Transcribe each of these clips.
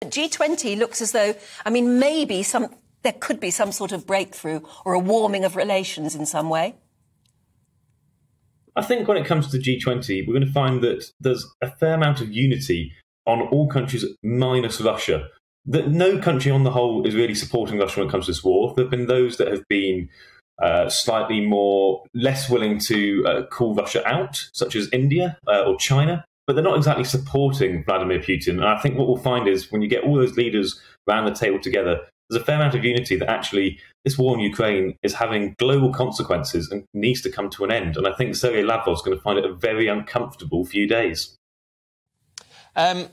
G20 looks as though, I mean, maybe there could be some sort of breakthrough or a warming of relations in some way. I think when it comes to G20, we're going to find that there's a fair amount of unity on all countries minus Russia. That no country on the whole is really supporting Russia when it comes to this war. There have been those that have been slightly less willing to call Russia out, such as India or China, but they're not exactly supporting Vladimir Putin. And I think what we'll find is when you get all those leaders around the table together, there's a fair amount of unity that actually this war in Ukraine is having global consequences and needs to come to an end. And I think Sergei Lavrov is going to find it a very uncomfortable few days.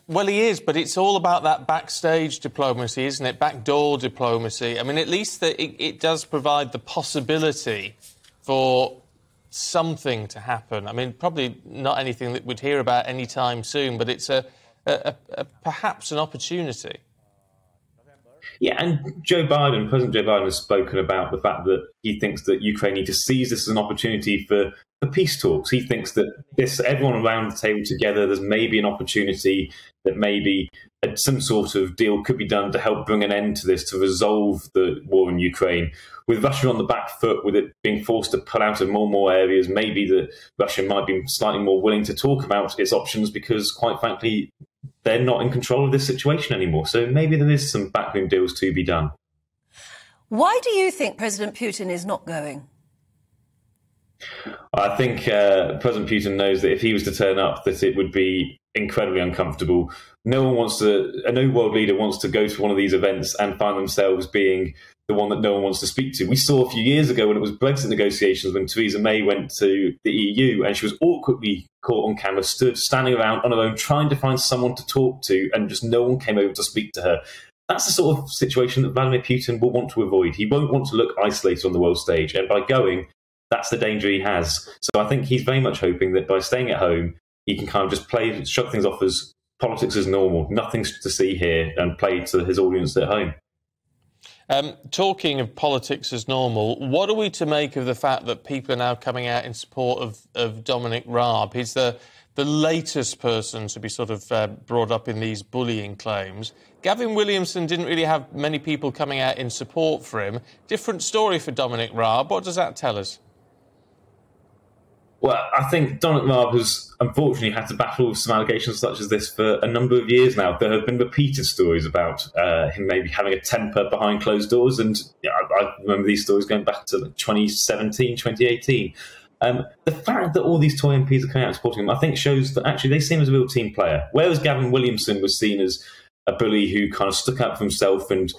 Well, he is, but it's all about that backstage diplomacy, isn't it? Backdoor diplomacy. I mean, at least it does provide the possibility for something to happen. I mean, probably not anything that we'd hear about any time soon, but it's perhaps an opportunity. Yeah, and President Joe Biden has spoken about the fact that he thinks that Ukraine need to seize this as an opportunity for peace talks. He thinks that everyone around the table together, there's maybe an opportunity that maybe some sort of deal could be done to help bring an end to this, to resolve the war in Ukraine. With Russia on the back foot, with it being forced to pull out of more and more areas, maybe that Russia might be slightly more willing to talk about its options because, quite frankly, they're not in control of this situation anymore. So maybe there is some backroom deals to be done. Why do you think President Putin is not going? I think President Putin knows that if he was to turn up, that it would be incredibly uncomfortable. No world leader wants to go to one of these events and find themselves being the one that no one wants to speak to. We saw a few years ago when it was Brexit negotiations, when Theresa May went to the EU and she was awkwardly caught on camera, standing around on her own, trying to find someone to talk to, and just no one came over to speak to her. That's the sort of situation that Vladimir Putin will want to avoid. He won't want to look isolated on the world stage, and by going, that's the danger he has. So I think he's very much hoping that by staying at home, he can kind of just shrug things off as politics as normal, nothing to see here, and play to his audience at home. Talking of politics as normal, what are we to make of the fact that people are now coming out in support of Dominic Raab? He's the latest person to be sort of brought up in these bullying claims. Gavin Williamson didn't really have many people coming out in support for him. Different story for Dominic Raab. What does that tell us? Well, I think Dominic Raab has unfortunately had to battle with some allegations such as this for a number of years now. There have been repeated stories about him maybe having a temper behind closed doors, and I remember these stories going back to 2017, 2018. The fact that all these Tory MPs are coming out and supporting him, I think, shows that actually they see him as a real team player. Whereas Gavin Williamson was seen as a bully who kind of stuck up for himself and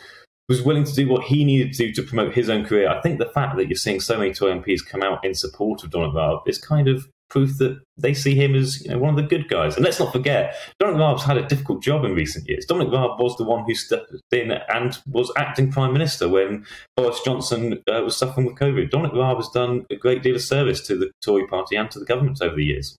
was willing to do what he needed to do to promote his own career. I think the fact that you're seeing so many Tory MPs come out in support of Dominic Raab is kind of proof that they see him as one of the good guys. And let's not forget, Dominic Raab's had a difficult job in recent years. Dominic Raab was the one who stepped in and was acting Prime Minister when Boris Johnson was suffering with COVID. Dominic Raab has done a great deal of service to the Tory party and to the government over the years.